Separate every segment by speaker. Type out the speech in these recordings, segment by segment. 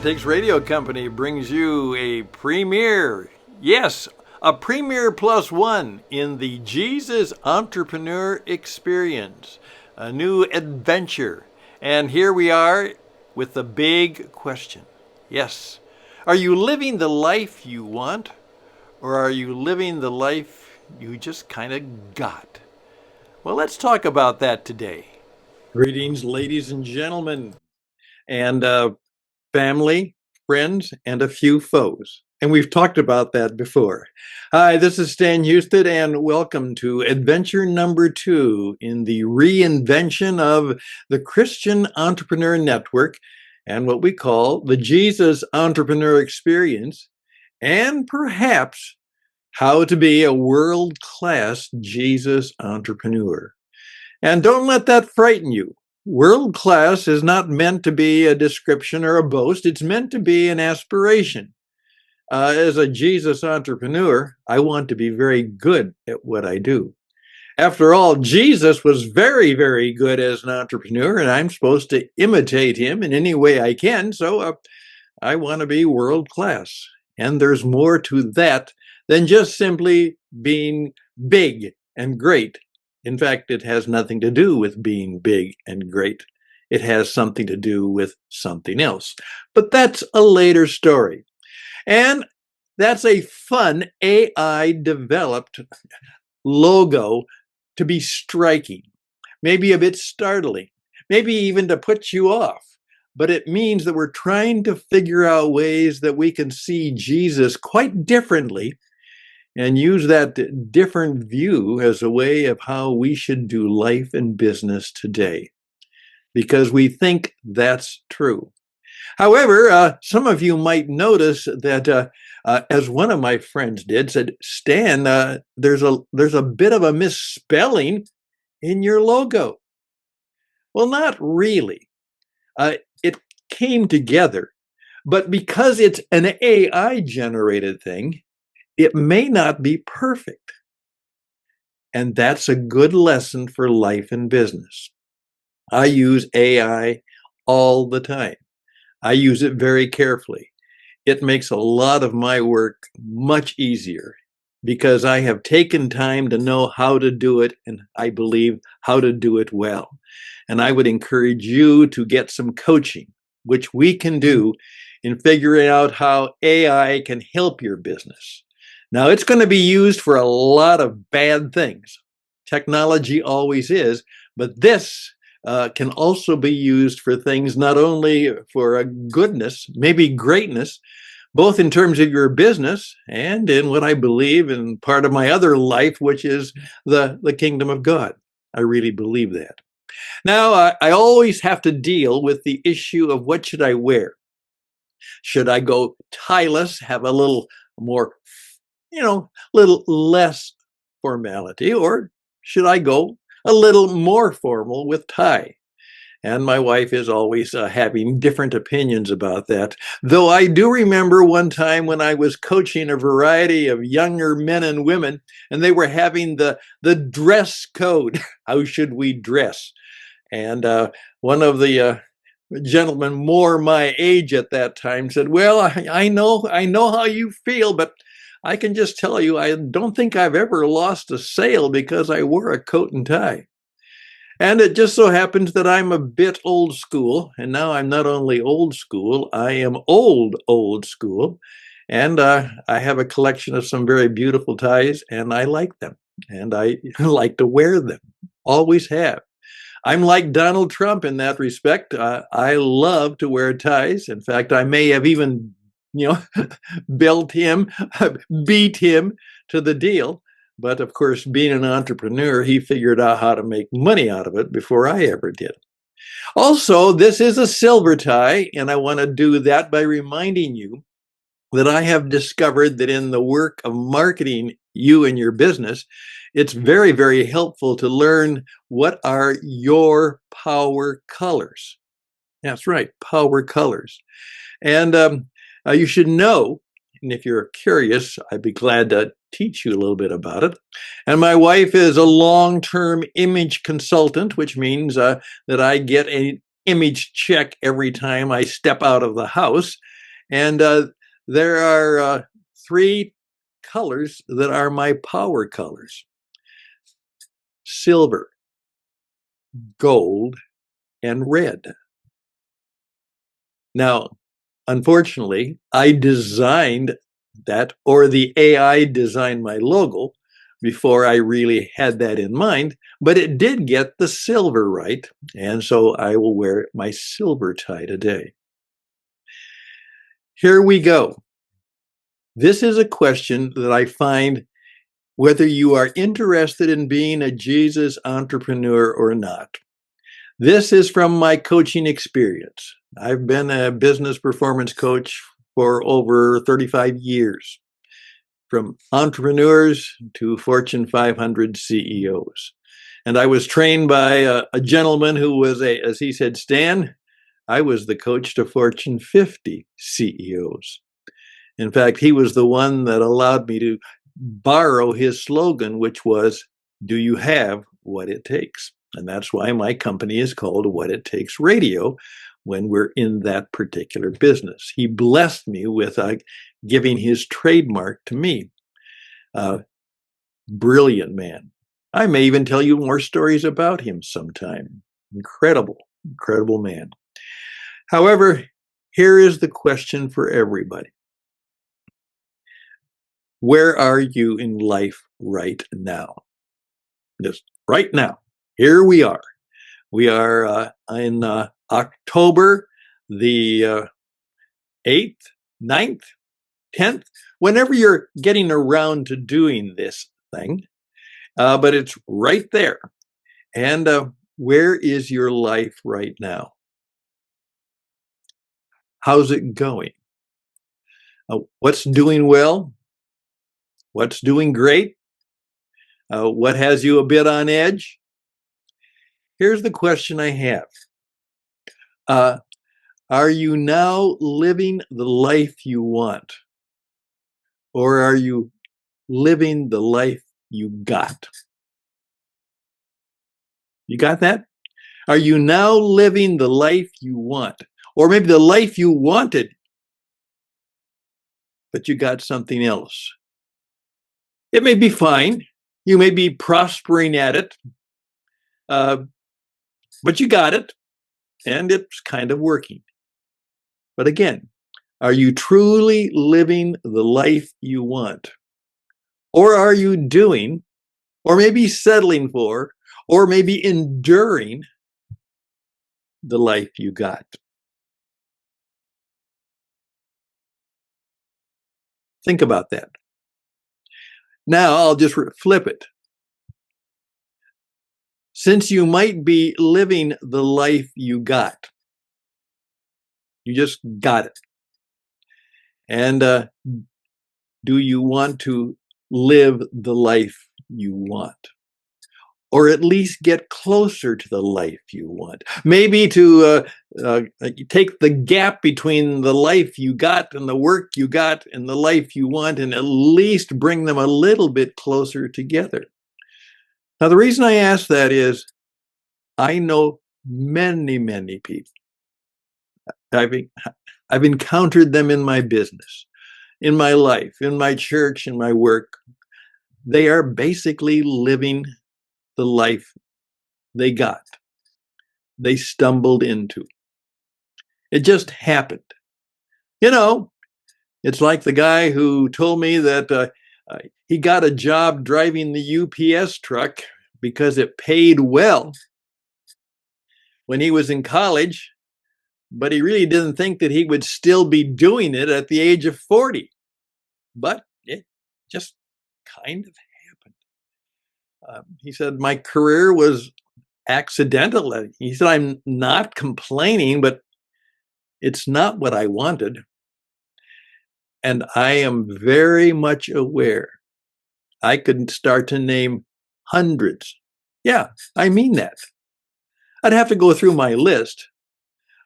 Speaker 1: Takes Radio Company brings you a premiere. Yes, a premiere plus one in the Jesus Entrepreneur Experience, a new adventure. And here we are with the big question. Yes, are you living the life you want, or are you living the life you just kind of got? Well, let's talk about that today. Greetings, ladies and gentlemen, and family, friends, and a few foes. And we've talked about that before. Hi, this is Stan Hustad, and welcome to adventure number 2 in the reinvention of the Christian Entrepreneur Network and what we call the Jesus Entrepreneur Experience, and perhaps how to be a world-class Jesus entrepreneur. And don't let that frighten you. World class is not meant to be a description or a boast. It's meant to be an aspiration. As a Jesus entrepreneur, I want to be very good at what I do. After all, Jesus was very, very good as an entrepreneur, and I'm supposed to imitate him in any way I can. So I want to be world class. And there's more to that than just simply being big and great. In fact, it has nothing to do with being big and great. It has something to do with something else. But that's a later story. And that's a fun AI-developed logo to be striking, maybe a bit startling, maybe even to put you off. But it means that we're trying to figure out ways that we can see Jesus quite differently and use that different view as a way of how we should do life and business today, because we think that's true. However, some of you might notice that, as one of my friends did, said, Stan, there's a bit of a misspelling in your logo. Well, not really. It came together, but because it's an AI-generated thing, it may not be perfect. And that's a good lesson for life and business. I use AI all the time. I use it very carefully. It makes a lot of my work much easier because I have taken time to know how to do it, and I believe how to do it well. And I would encourage you to get some coaching, which we can do in figuring out how AI can help your business. Now, it's going to be used for a lot of bad things. Technology always is, but this can also be used for things not only for goodness, maybe greatness, both in terms of your business and in what I believe in part of my other life, which is the kingdom of God. I really believe that. Now, I always have to deal with the issue of what should I wear? Should I go tieless, have a little more little less formality, or should I go a little more formal with tie? And my wife is always having different opinions about that. Though I do remember one time when I was coaching a variety of younger men and women, and they were having the dress code. How should we dress? And one of the gentlemen more my age at that time said, well, I know how you feel, but I can just tell you, I don't think I've ever lost a sale because I wore a coat and tie. And it just so happens that I'm a bit old school. And now I'm not only old school, I am old school. And I have a collection of some very beautiful ties, and I like them. And I like to wear them. Always have. I'm like Donald Trump in that respect. I love to wear ties. In fact, I may have even beat him to the deal. But of course, being an entrepreneur, he figured out how to make money out of it before I ever did. Also, this is a silver tie, and I want to do that by reminding you that I have discovered that in the work of marketing you and your business, it's very, very helpful to learn what are your power colors. That's right, power colors. And you should know, and if you're curious, I'd be glad to teach you a little bit about it. And my wife is a long-term image consultant, which means that I get an image check every time I step out of the house. And there are three colors that are my power colors: silver, gold, and red. Now, unfortunately, I designed that, or the AI designed my logo before I really had that in mind, but it did get the silver right. And so I will wear my silver tie today. Here we go. This is a question that I find whether you are interested in being a Jesus entrepreneur or not. This is from my coaching experience. I've been a business performance coach for over 35 years, from entrepreneurs to Fortune 500 CEOs. And I was trained by a gentleman who was as he said, Stan, I was the coach to Fortune 50 CEOs. In fact, he was the one that allowed me to borrow his slogan, which was, do you have what it takes? And that's why my company is called What It Takes Radio when we're in that particular business. He blessed me with giving his trademark to me. Brilliant man. I may even tell you more stories about him sometime. Incredible, incredible man. However, here is the question for everybody. Where are you in life right now? Just right now. Here we are. We are in October the 8th, 9th, 10th, whenever you're getting around to doing this thing. But it's right there. And where is your life right now? How's it going? What's doing well? What's doing great? What has you a bit on edge? Here's the question I have. Are you now living the life you want? Or are you living the life you got? You got that? Are you now living the life you want? Or maybe the life you wanted, but you got something else. It may be fine. You may be prospering at it, but you got it, and it's kind of working. But again, are you truly living the life you want? Or are you doing, or maybe settling for, or maybe enduring the life you got? Think about that. Now I'll just flip it. Since you might be living the life you got, you just got it. And do you want to live the life you want? Or at least get closer to the life you want? Maybe to take the gap between the life you got and the work you got and the life you want, and at least bring them a little bit closer together. Now, the reason I ask that is I know many, many people. I've encountered them in my business, in my life, in my church, in my work. They are basically living the life they got. They stumbled into. It just happened. You know, it's like the guy who told me that he got a job driving the UPS truck because it paid well when he was in college, but he really didn't think that he would still be doing it at the age of 40. But it just kind of happened. He said, my career was accidental. He said, I'm not complaining, but it's not what I wanted. And I am very much aware. I could start to name hundreds. Yeah, I mean that. I'd have to go through my list,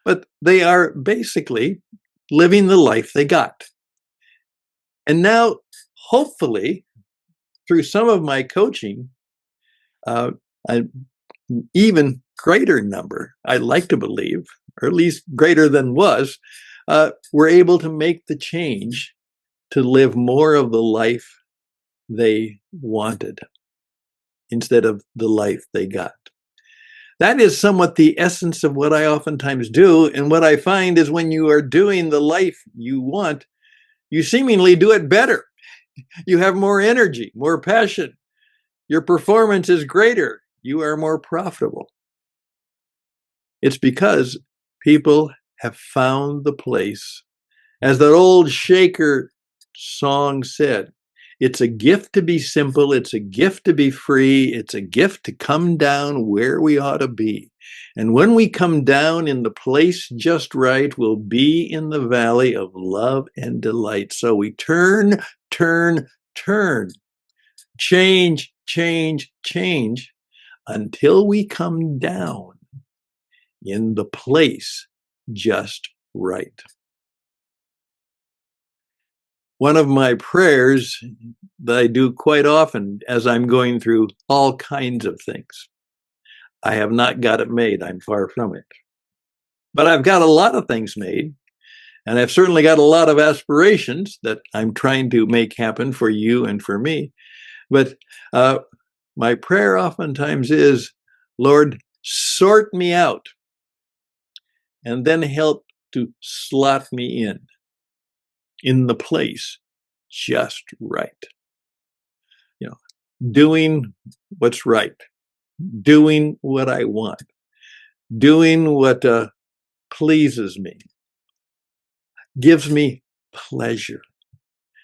Speaker 1: but they are basically living the life they got. And now, hopefully, through some of my coaching, an even greater number, I like to believe, or at least greater than was, were able to make the change to live more of the life they wanted instead of the life they got. That is somewhat the essence of what I oftentimes do. And what I find is when you are doing the life you want, you seemingly do it better. You have more energy, more passion. Your performance is greater. You are more profitable. It's because people have found the place. As that old Shaker song said, it's a gift to be simple. It's a gift to be free. It's a gift to come down where we ought to be. And when we come down in the place just right, we'll be in the valley of love and delight. So we turn, change, until we come down in the place just right. One of my prayers that I do quite often as I'm going through all kinds of things. I have not got it made. I'm far from it. But I've got a lot of things made. And I've certainly got a lot of aspirations that I'm trying to make happen for you and for me. But my prayer oftentimes is, Lord, sort me out and then help to slot me in the place just right. Doing what's right, doing what I want, doing what pleases me, gives me pleasure.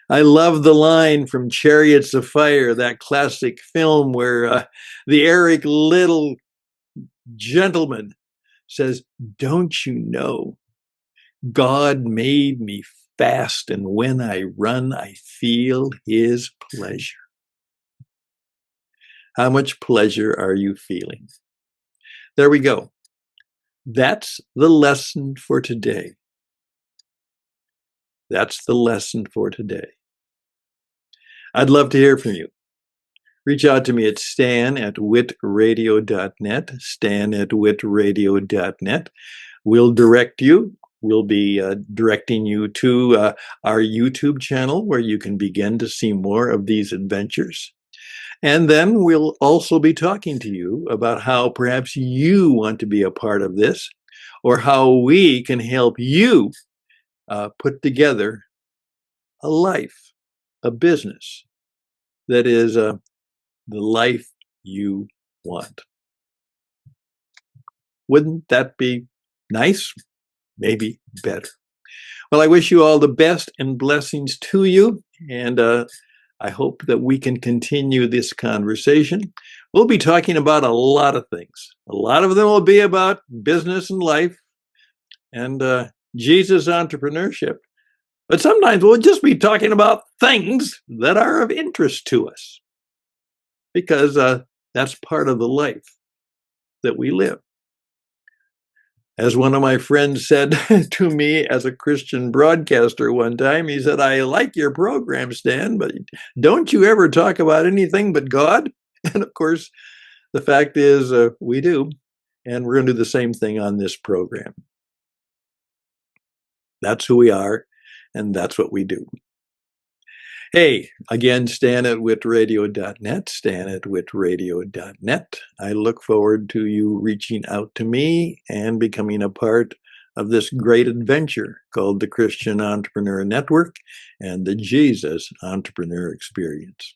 Speaker 1: I love the line from Chariots of Fire, that classic film where the Eric Little gentleman says, "Don't you know, God made me fast, and when I run, I feel his pleasure." How much pleasure are you feeling? There we go. That's the lesson for today. That's the lesson for today. I'd love to hear from you. Reach out to me at stan@witradio.net, stan@witradio.net. We'll direct you. We'll be directing you to our YouTube channel where you can begin to see more of these adventures. And then we'll also be talking to you about how perhaps you want to be a part of this, or how we can help you put together a life, a business that is the life you want. Wouldn't that be nice? Maybe better. Well, I wish you all the best and blessings to you. And I hope that we can continue this conversation. We'll be talking about a lot of things. A lot of them will be about business and life and Jesus entrepreneurship. But sometimes we'll just be talking about things that are of interest to us, because that's part of the life that we live. As one of my friends said to me as a Christian broadcaster one time, he said, "I like your program, Stan, but don't you ever talk about anything but God?" And of course, the fact is we do. And we're going to do the same thing on this program. That's who we are, and that's what we do. Hey, again, stan@witradio.net, stan@witradio.net. I look forward to you reaching out to me and becoming a part of this great adventure called the Christian Entrepreneur Network and the Jesus Entrepreneur Experience.